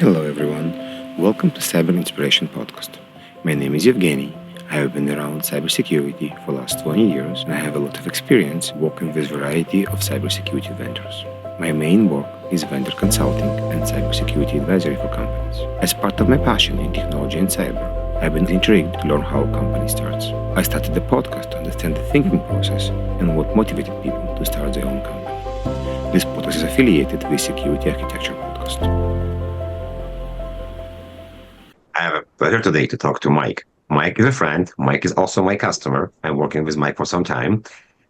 Hello everyone, welcome to Cyber Inspiration Podcast. My name is Evgeniy. I have been around cybersecurity for the last 20 years and I have a lot of experience working with a variety of cybersecurity vendors. My main work is vendor consulting and cybersecurity advisory for companies. As part of my passion in technology and cyber, I've been intrigued to learn how a company starts. I started the podcast to understand the thinking process and what motivated people to start their own company. This podcast is affiliated with Security Architecture Podcast. I have a pleasure today to talk to Mike. Mike is a friend. Mike is also my customer. I'm working with Mike for some time.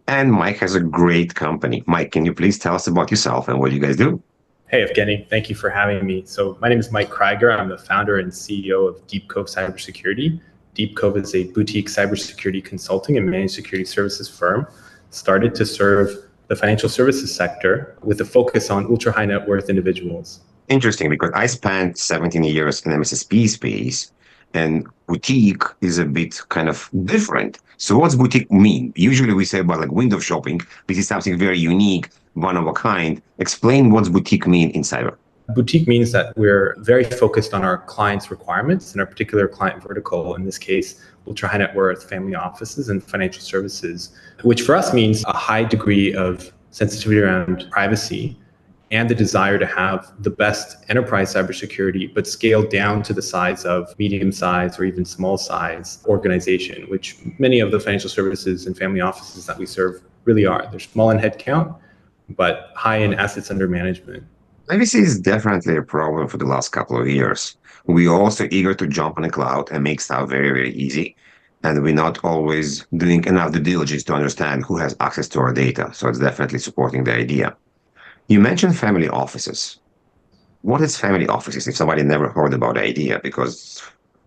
And Mike has a great company. Mike, can you please tell us about yourself and what you guys do? Hey, Evgeniy, thank you for having me. So my name is Mike Krygier. I'm the founder and CEO of DeepCove Cybersecurity. DeepCove is a boutique cybersecurity consulting and managed security services firm started to serve the financial services sector with a focus on ultra high net worth individuals. Interesting, because I spent 17 years in MSSP space, and boutique is a bit kind of different. So what's boutique mean? Usually we say about like window shopping. This is something very unique, one of a kind. Explain what's boutique mean in cyber. Boutique means that we're very focused on our clients' requirements and our particular client vertical, in this case, ultra high net worth family offices and financial services, which for us means a high degree of sensitivity around privacy and the desire to have the best enterprise cybersecurity, but scaled down to the size of medium-sized or even small-size organization, which many of the financial services and family offices that we serve really are. They're small in headcount, but high in assets under management. Privacy is definitely a problem for the last couple of years. We're also eager to jump on the cloud and make stuff very, very easy. And we're not always doing enough due diligence to understand who has access to our data. So it's definitely supporting the idea. You mentioned family offices. What is family offices if somebody never heard about the idea? Because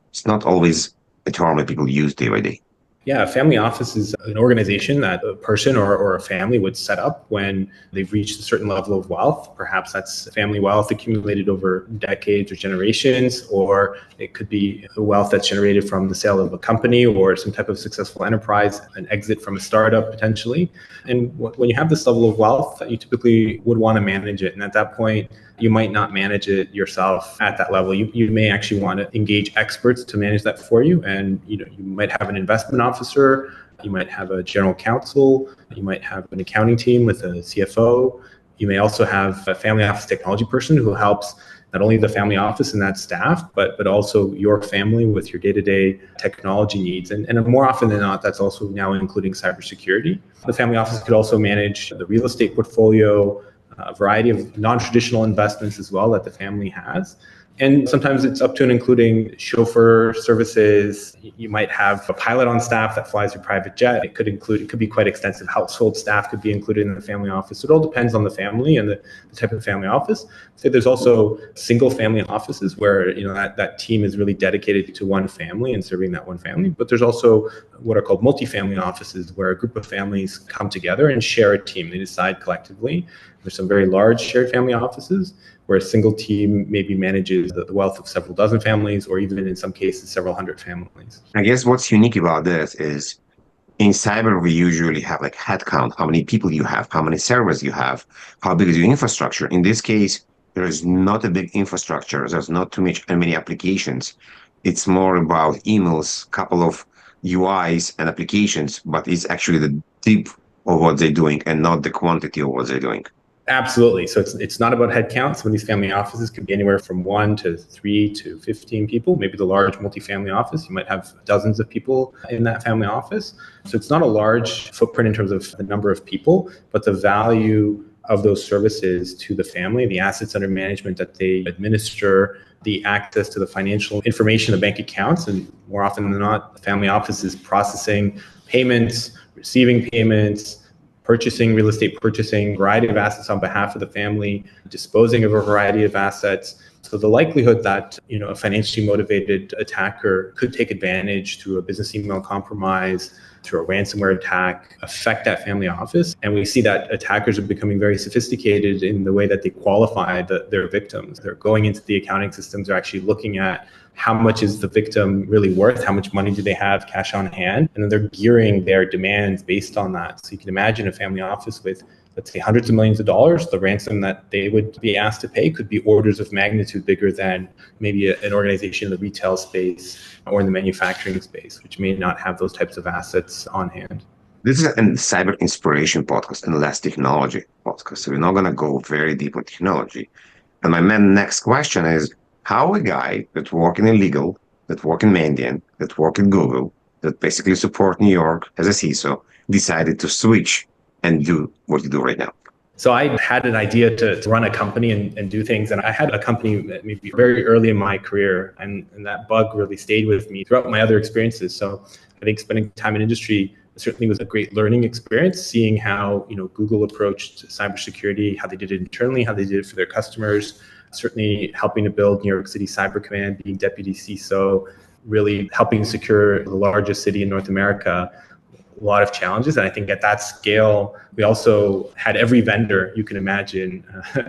it's not always a term that people use day by day. Yeah, a family office is an organization that a person or a family would set up when they've reached a certain level of wealth. Perhaps that's family wealth accumulated over decades or generations, or it could be wealth that's generated from the sale of a company or some type of successful enterprise, an exit from a startup potentially. And when you have this level of wealth, you typically would want to manage it. And at that point, you might not manage it yourself at that level. You may actually want to engage experts to manage that for you. And you might have an investment officer, you might have a general counsel, you might have an accounting team with a CFO. You may also have a family office technology person who helps not only the family office and that staff, but also your family with your day-to-day technology needs. And more often than not, that's also now including cybersecurity. The family office could also manage the real estate portfolio, a variety of non-traditional investments as well that the family has. And sometimes it's up to and including chauffeur services. You might have a pilot on staff that flies your private jet. It could be quite extensive. Household staff could be included in the family office. So it all depends on the family and the type of family office. So there's also single family offices where that team is really dedicated to one family and serving that one family. But there's also what are called multifamily offices where a group of families come together and share a team. They decide collectively. There's some very large shared family offices where a single team maybe manages the wealth of several dozen families, or even in some cases, several hundred families. I guess what's unique about this is in cyber, we usually have like headcount, how many people you have, how many servers you have, how big is your infrastructure. In this case, there is not a big infrastructure. There's not too many applications. It's more about emails, couple of UIs and applications, but it's actually the depth of what they're doing and not the quantity of what they're doing. Absolutely. So it's not about headcount. Some of these family offices could be anywhere from 1 to 3 to 15 people. Maybe the large multifamily office, you might have dozens of people in that family office. So it's not a large footprint in terms of the number of people, but the value of those services to the family, the assets under management that they administer, the access to the financial information, the bank accounts, and more often than not, the family office is processing payments, receiving payments, purchasing, real estate purchasing, variety of assets on behalf of the family, disposing of a variety of assets. So the likelihood that a financially motivated attacker could take advantage through a business email compromise, through a ransomware attack, affect that family office. And we see that attackers are becoming very sophisticated in the way that they qualify their victims. They're going into the accounting systems, they're actually looking at how much is the victim really worth? How much money do they have cash on hand? And then they're gearing their demands based on that. So you can imagine a family office with let's say hundreds of millions of dollars, the ransom that they would be asked to pay could be orders of magnitude bigger than maybe an organization in the retail space or in the manufacturing space, which may not have those types of assets on hand. This is a cyber inspiration podcast and less technology podcast. So we're not going to go very deep on technology. And my next question is, how a guy that work in legal, that work in Mandiant, that work in Google, that basically support New York as a CISO, decided to switch and do what you do right now? So I had an idea to run a company and do things. And I had a company that maybe very early in my career, and that bug really stayed with me throughout my other experiences. So I think spending time in industry certainly was a great learning experience, seeing how Google approached cybersecurity, how they did it internally, how they did it for their customers, certainly helping to build New York City Cyber Command, being deputy CISO, really helping secure the largest city in North America. A lot of challenges. And I think at that scale, we also had every vendor you can imagine,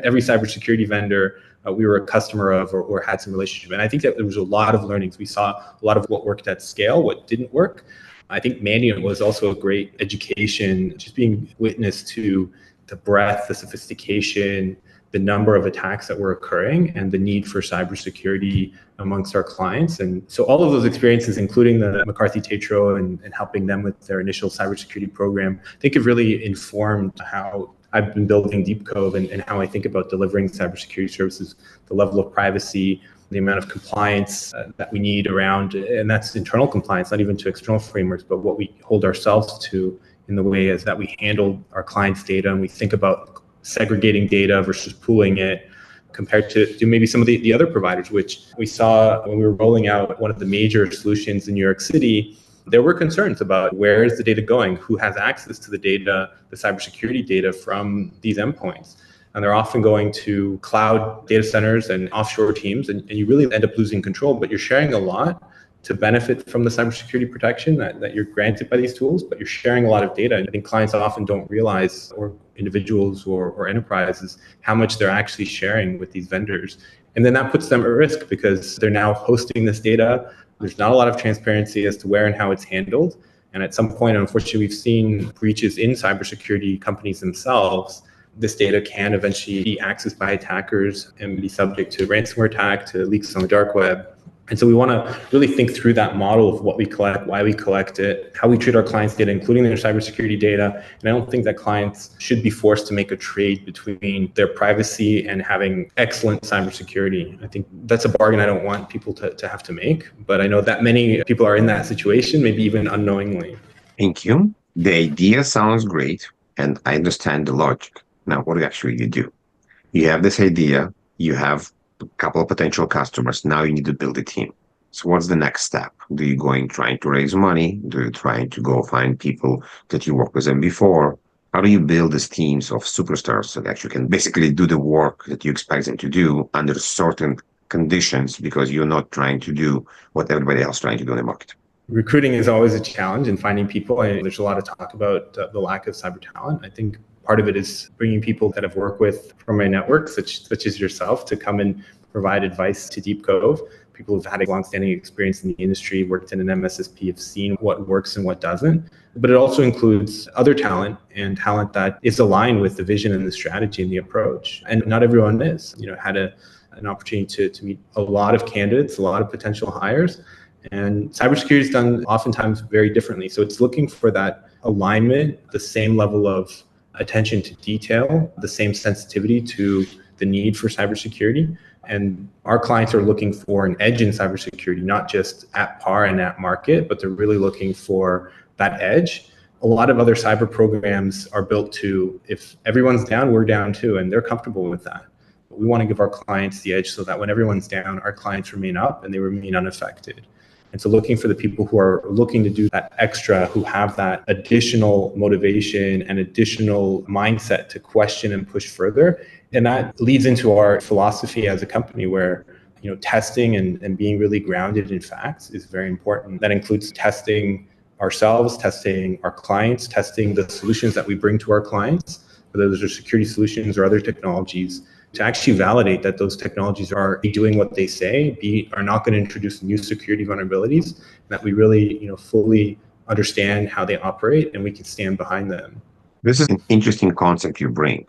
every cybersecurity vendor we were a customer of or had some relationship. And I think that there was a lot of learnings. We saw a lot of what worked at scale, what didn't work. I think Mandiant was also a great education, just being witness to the breadth, the sophistication, the number of attacks that were occurring, and the need for cybersecurity amongst our clients. And so all of those experiences, including the McCarthy Tetro and helping them with their initial cybersecurity program, I think have really informed how I've been building DeepCove and how I think about delivering cybersecurity services, the level of privacy, the amount of compliance that we need around, and that's internal compliance, not even to external frameworks, but what we hold ourselves to in the way is that we handle our clients' data and we think about segregating data versus pooling it compared to maybe some of the other providers, which we saw when we were rolling out one of the major solutions in New York City. There were concerns about where is the data going, who has access to the data, the cybersecurity data from these endpoints. And they're often going to cloud data centers and offshore teams, and you really end up losing control, but you're sharing a lot to benefit from the cybersecurity protection that you're granted by these tools, but you're sharing a lot of data. And I think clients often don't realize, or individuals or enterprises, how much they're actually sharing with these vendors. And then that puts them at risk because they're now hosting this data. There's not a lot of transparency as to where and how it's handled. And at some point, unfortunately, we've seen breaches in cybersecurity companies themselves. This data can eventually be accessed by attackers and be subject to ransomware attack, to leaks on the dark web. And so we want to really think through that model of what we collect, why we collect it, how we treat our clients' data, including their cybersecurity data. And I don't think that clients should be forced to make a trade between their privacy and having excellent cybersecurity. I think that's a bargain I don't want people to have to make. But I know that many people are in that situation, maybe even unknowingly. Thank you. The idea sounds great, and I understand the logic. Now, what actually you do? You have this idea, you have a couple of potential customers. Now you need to build a team. So what's the next step? Do you going trying to raise money? Do you trying to go find people that you worked with them before? How do you build these teams of superstars so that you can basically do the work that you expect them to do under certain conditions, because you're not trying to do what everybody else is trying to do in the market? Recruiting is always a challenge in finding people. There's a lot of talk about the lack of cyber talent. I think part of it is bringing people that I've worked with from my network, such as yourself, to come and provide advice to DeepCove. People who've had a longstanding experience in the industry, worked in an MSSP, have seen what works and what doesn't. But it also includes other talent and talent that is aligned with the vision and the strategy and the approach. And not everyone is. Had an opportunity to meet a lot of candidates, a lot of potential hires. And cybersecurity is done oftentimes very differently. So it's looking for that alignment, the same level of attention to detail, the same sensitivity to the need for cybersecurity. And our clients are looking for an edge in cybersecurity, not just at par and at market, but they're really looking for that edge. A lot of other cyber programs are built to, if everyone's down, we're down too, and they're comfortable with that. But we want to give our clients the edge so that when everyone's down, our clients remain up and they remain unaffected. And so looking for the people who are looking to do that extra, who have that additional motivation and additional mindset to question and push further. And that leads into our philosophy as a company where, testing and being really grounded in facts is very important. That includes testing ourselves, testing our clients, testing the solutions that we bring to our clients, whether those are security solutions or other technologies, to actually validate that those technologies are doing what they say, are not going to introduce new security vulnerabilities, and that we really, fully understand how they operate and we can stand behind them. This is an interesting concept you bring.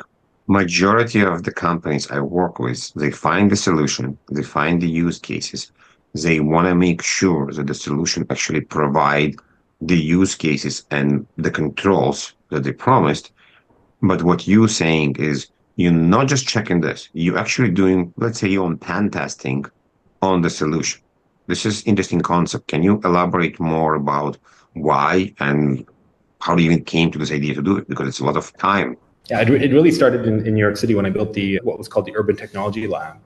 Majority of the companies I work with, they find the solution, they find the use cases. They want to make sure that the solution actually provide the use cases and the controls that they promised. But what you're saying is you're not just checking this, you're actually doing, let's say, your own pen testing on the solution. This is interesting concept. Can you elaborate more about why and how you even came to this idea to do it? Because it's a lot of time. Yeah, it really started in New York City when I built the what was called the Urban Technology Lab.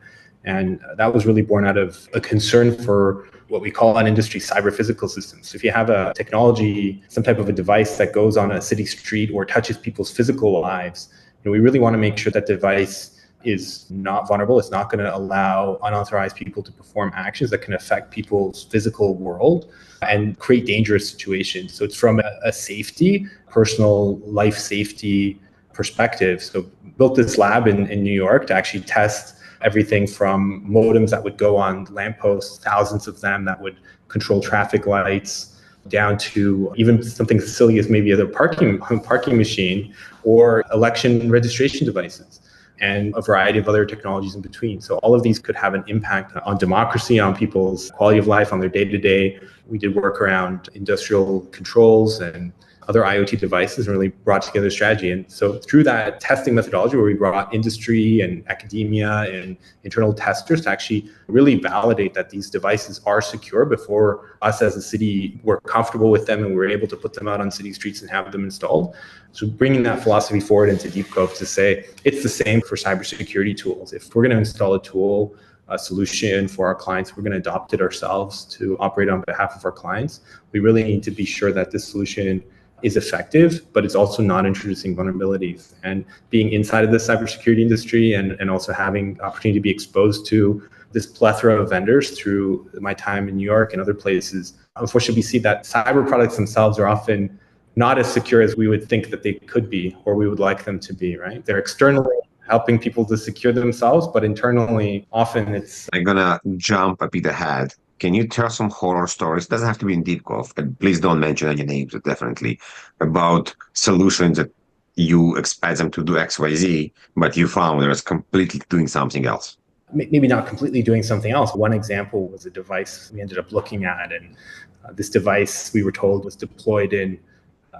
And that was really born out of a concern for what we call on industry cyber physical systems. So if you have a technology, some type of a device that goes on a city street or touches people's physical lives, we really want to make sure that device is not vulnerable. It's not going to allow unauthorized people to perform actions that can affect people's physical world and create dangerous situations. So it's from a safety, personal life safety perspective. So built this lab in New York to actually test everything from modems that would go on lampposts, thousands of them that would control traffic lights, down to even something as silly as maybe a parking machine or election registration devices, and a variety of other technologies in between. So all of these could have an impact on democracy, on people's quality of life, on their day-to-day. We did work around industrial controls and other IoT devices and really brought together a strategy. And so through that testing methodology where we brought industry and academia and internal testers to actually really validate that these devices are secure before us as a city were comfortable with them and we were able to put them out on city streets and have them installed. So bringing that philosophy forward into DeepCove to say it's the same for cybersecurity tools. If we're going to install a tool, a solution for our clients, we're going to adopt it ourselves to operate on behalf of our clients. We really need to be sure that this solution is effective, but it's also not introducing vulnerabilities. And being inside of the cybersecurity industry and also having opportunity to be exposed to this plethora of vendors through my time in New York and other places, unfortunately, we see that cyber products themselves are often not as secure as we would think that they could be or we would like them to be, right? They're externally helping people to secure themselves, but internally, often it's... I'm gonna jump a bit ahead. Can you tell some horror stories? Doesn't have to be in DeepCove, and please don't mention any names, definitely, about solutions that you expect them to do X, Y, Z, but you found they're completely doing something else. Maybe not completely doing something else. One example was a device we ended up looking at, and this device, we were told, was deployed in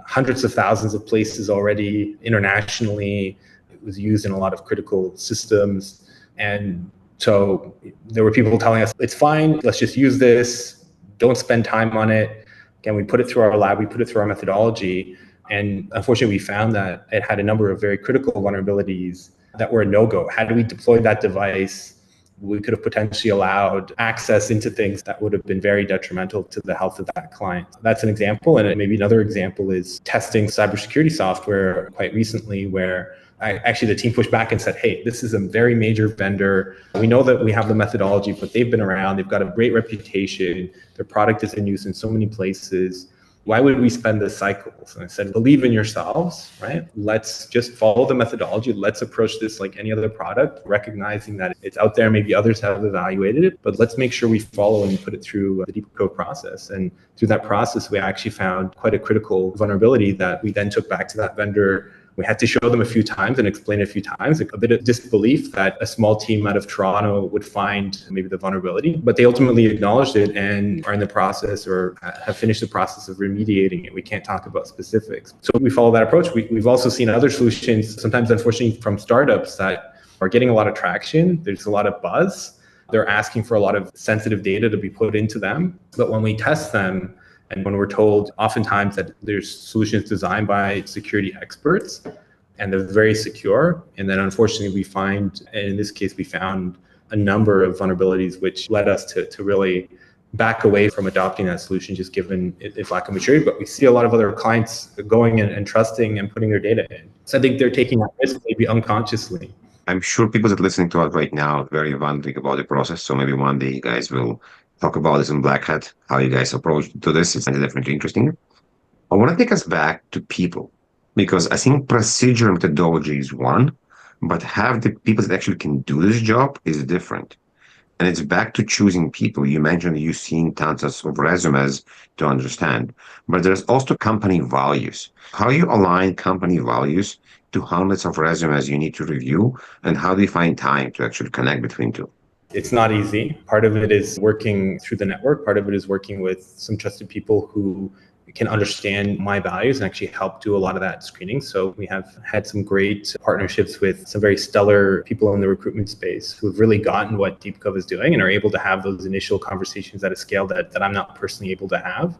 hundreds of thousands of places already internationally. It was used in a lot of critical systems. And so there were people telling us, it's fine, let's just use this, don't spend time on it. Again, we put it through our lab, we put it through our methodology. And unfortunately, we found that it had a number of very critical vulnerabilities that were a no-go. Had we deployed that device, we could have potentially allowed access into things that would have been very detrimental to the health of that client. That's an example. And maybe another example is testing cybersecurity software quite recently, where the team pushed back and said, hey, this is a very major vendor. We know that we have the methodology, but they've been around. They've got a great reputation. Their product is in use in so many places. Why would we spend the cycles? And I said, believe in yourselves, right? Let's just follow the methodology. Let's approach this like any other product, recognizing that it's out there. Maybe others have evaluated it, but let's make sure we follow and put it through the DeepCove process. And through that process, we actually found quite a critical vulnerability that we then took back to that vendor. We had to show them a few times and explain it a few times, a bit of disbelief that a small team out of Toronto would find maybe the vulnerability, but they ultimately acknowledged it and are in the process or have finished the process of remediating it. We can't talk about specifics. So we follow that approach. We've also seen other solutions, sometimes unfortunately from startups, that are getting a lot of traction. There's a lot of buzz. They're asking for a lot of sensitive data to be put into them. But when we test them, and when we're told oftentimes that there's solutions designed by security experts and they're very secure, and then unfortunately we find, and in this case we found a number of vulnerabilities which led us to really back away from adopting that solution just given its lack of maturity. But we see a lot of other clients going and trusting and putting their data in. So I think they're taking that risk maybe unconsciously. I'm sure people that are listening to us right now are very wondering about the process. So maybe one day you guys will talk about this in Black Hat, how you guys approach to this. It's definitely interesting. I want to take us back to people, because I think procedure methodology is one, but have the people that actually can do this job is different. And it's back to choosing people. You mentioned you've seen tons of resumes to understand, but there's also company values. How you align company values to hundreds of resumes you need to review, and how do you find time to actually connect between two? It's not easy. Part of it is working through the network. Part of it is working with some trusted people who can understand my values and actually help do a lot of that screening. So we have had some great partnerships with some very stellar people in the recruitment space who have really gotten what DeepCove is doing and are able to have those initial conversations at a scale that I'm not personally able to have.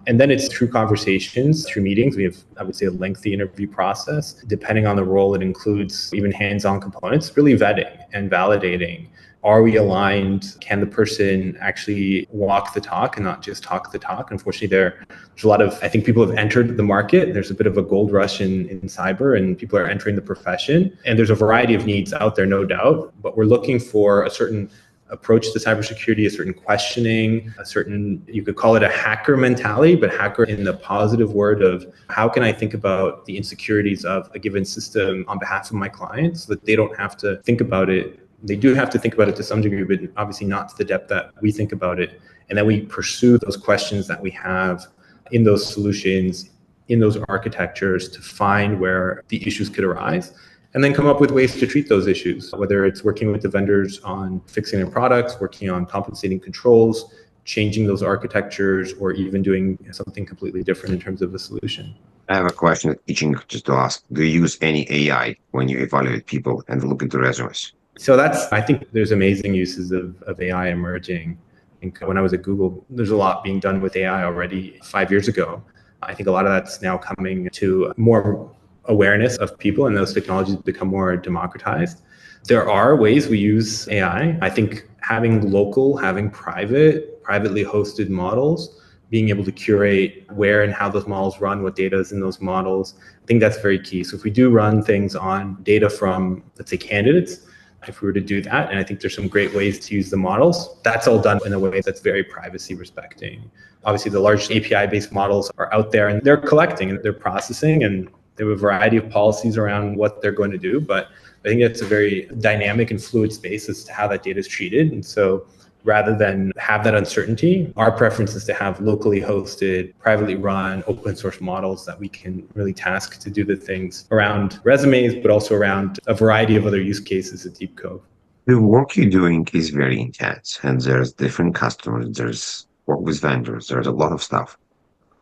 And then it's through conversations, through meetings. We have, I would say, a lengthy interview process. Depending on the role, it includes even hands-on components, really vetting and validating. Are we aligned? Can the person actually walk the talk and not just talk the talk? Unfortunately, there's a lot of, I think people have entered the market. There's a bit of a gold rush in cyber, and people are entering the profession. And there's a variety of needs out there, no doubt. But we're looking for a certain approach to cybersecurity, a certain questioning, a certain, you could call it a hacker mentality, but hacker in the positive word of how can I think about the insecurities of a given system on behalf of my clients so that they don't have to think about it. They do have to think about it to some degree, but obviously not to the depth that we think about it. And then we pursue those questions that we have in those solutions, in those architectures to find where the issues could arise, and then come up with ways to treat those issues, whether it's working with the vendors on fixing their products, working on compensating controls, changing those architectures, or even doing something completely different in terms of the solution. I have a question itching just to ask. Do you use any AI when you evaluate people and look into resumes? So I think there's amazing uses of AI emerging. I think when I was at Google, there's a lot being done with AI already 5 years ago. I think a lot of that's now coming to more awareness of people, and those technologies become more democratized. There are ways we use AI. I think having privately hosted models, being able to curate where and how those models run, what data is in those models, I think that's very key. So if we do run things on data from, let's say, candidates, if we were to do that, and I think there's some great ways to use the models, that's all done in a way that's very privacy respecting. Obviously, the large API-based models are out there and they're collecting and they're processing, and they have a variety of policies around what they're going to do. But I think it's a very dynamic and fluid space as to how that data is treated. And so rather than have that uncertainty, our preference is to have locally hosted, privately run, open source models that we can really task to do the things around resumes, but also around a variety of other use cases at DeepCove. The work you're doing is very intense, and there's different customers, there's work with vendors, there's a lot of stuff.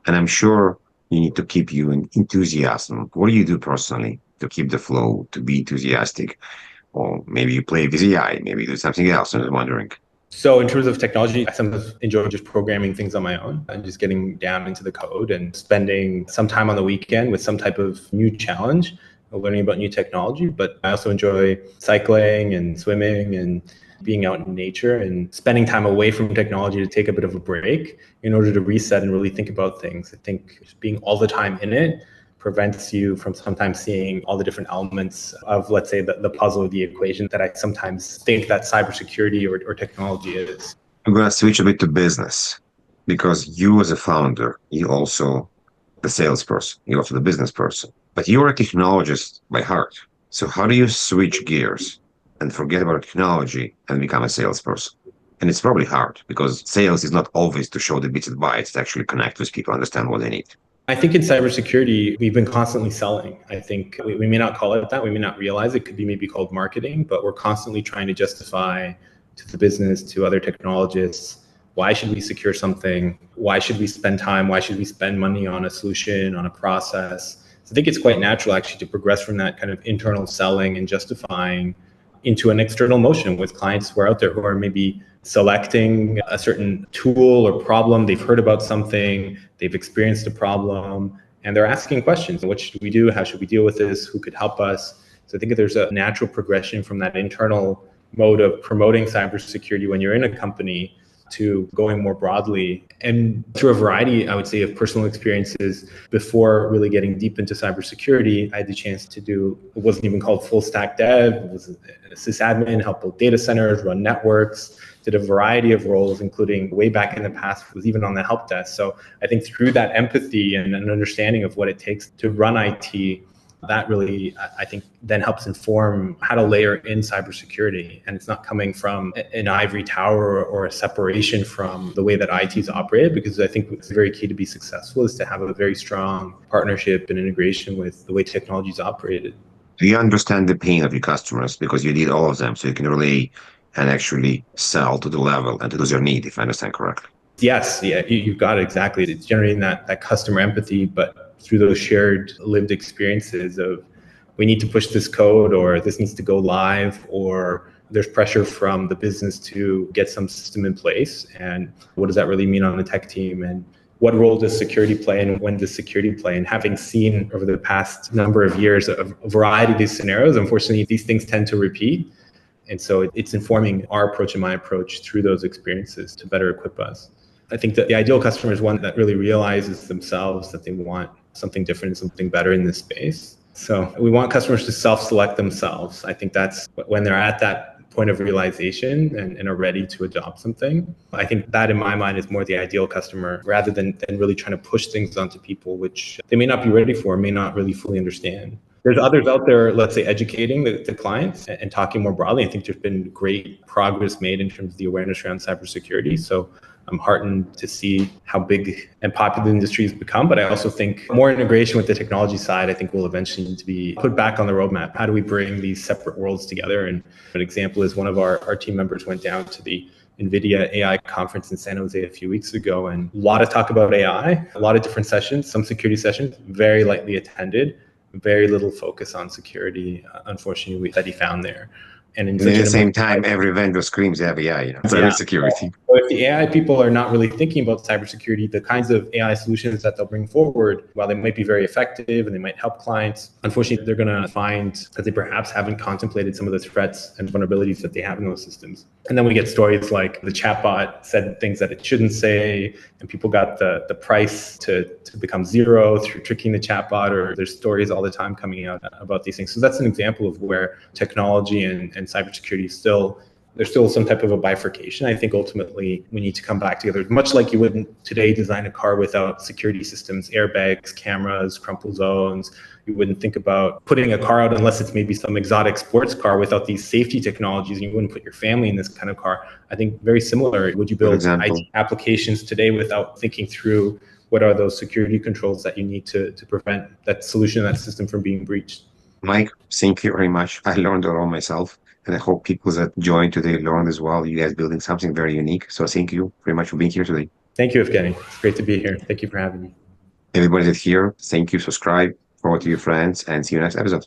And I'm sure you need to keep you in enthusiasm. What do you do personally to keep the flow, to be enthusiastic? Or maybe you play with AI, maybe you do something else. I'm just wondering. So in terms of technology, I sometimes enjoy just programming things on my own and just getting down into the code and spending some time on the weekend with some type of new challenge, learning about new technology. But I also enjoy cycling and swimming and being out in nature and spending time away from technology to take a bit of a break in order to reset and really think about things. I think just being all the time in it prevents you from sometimes seeing all the different elements of, let's say, the puzzle of the equation that I sometimes think that cybersecurity or technology is. I'm going to switch a bit to business because you as a founder, you also the salesperson, you're also the business person, but you're a technologist by heart. So how do you switch gears and forget about technology and become a salesperson? And it's probably hard because sales is not always to show the bits and bytes, it's to actually connect with people, understand what they need. I think in cybersecurity, we've been constantly selling. I think we may not call it that. We may not realize it could be maybe called marketing, but we're constantly trying to justify to the business, to other technologists, why should we secure something? Why should we spend time? Why should we spend money on a solution, on a process? So I think it's quite natural actually to progress from that kind of internal selling and justifying into an external motion with clients who are out there who are maybe selecting a certain tool or problem. They've heard about something, they've experienced a problem, and they're asking questions. What should we do? How should we deal with this? Who could help us? So I think there's a natural progression from that internal mode of promoting cybersecurity when you're in a company to going more broadly. And through a variety, I would say, of personal experiences before really getting deep into cybersecurity, I had the chance to do, it wasn't even called full stack dev, it was a sysadmin, help build data centers, run networks, did a variety of roles, including way back in the past, was even on the help desk. So I think through that empathy and an understanding of what it takes to run IT, That really, I think, then helps inform how to layer in cybersecurity. And it's not coming from an ivory tower or a separation from the way that IT is operated, because I think it's very key to be successful is to have a very strong partnership and integration with the way technology is operated. Do you understand the pain of your customers because you did all of them, so you can relay and actually sell to the level and to those your need, if I understand correctly? Yes, yeah, you've got it exactly. It's generating that customer empathy, but through those shared lived experiences of we need to push this code, or this needs to go live, or there's pressure from the business to get some system in place. And what does that really mean on the tech team? And what role does security play, and when does security play? And having seen over the past number of years a variety of these scenarios, unfortunately, these things tend to repeat. And so it's informing our approach and my approach through those experiences to better equip us. I think that the ideal customer is one that really realizes themselves that they want something different, something better in this space. So we want customers to self-select themselves. I think that's when they're at that point of realization and are ready to adopt something. I think that in my mind is more the ideal customer rather than really trying to push things onto people, which they may not be ready for, may not really fully understand. There's others out there, let's say, educating the clients and talking more broadly. I think there's been great progress made in terms of the awareness around cybersecurity. So I'm heartened to see how big and popular the industry has become. But I also think more integration with the technology side, I think, will eventually need to be put back on the roadmap. How do we bring these separate worlds together? And an example is one of our team members went down to the NVIDIA AI conference in San Jose a few weeks ago, and a lot of talk about AI, a lot of different sessions, some security sessions, very lightly attended, very little focus on security, unfortunately, that he found there. And at the same time, every vendor screams they have AI, cybersecurity. So if the AI people are not really thinking about cybersecurity, the kinds of AI solutions that they'll bring forward, while they might be very effective and they might help clients, unfortunately, they're going to find that they perhaps haven't contemplated some of the threats and vulnerabilities that they have in those systems. And then we get stories like the chatbot said things that it shouldn't say, and people got the price to become zero through tricking the chatbot, or there's stories all the time coming out about these things. So that's an example of where technology and cybersecurity there's still some type of a bifurcation. I think ultimately we need to come back together, much like you wouldn't today design a car without security systems, airbags, cameras, crumple zones. You wouldn't think about putting a car out unless it's maybe some exotic sports car without these safety technologies. And you wouldn't put your family in this kind of car. I think very similar. Would you build IT applications today without thinking through what are those security controls that you need to prevent that solution, that system from being breached? Mike, thank you very much. I learned a lot myself. And I hope people that joined today learned as well. You guys building something very unique. So thank you very much for being here today. Thank you, Evgeniy. It's great to be here. Thank you for having me. Everybody that's here, thank you, subscribe, forward to your friends, and see you next episode.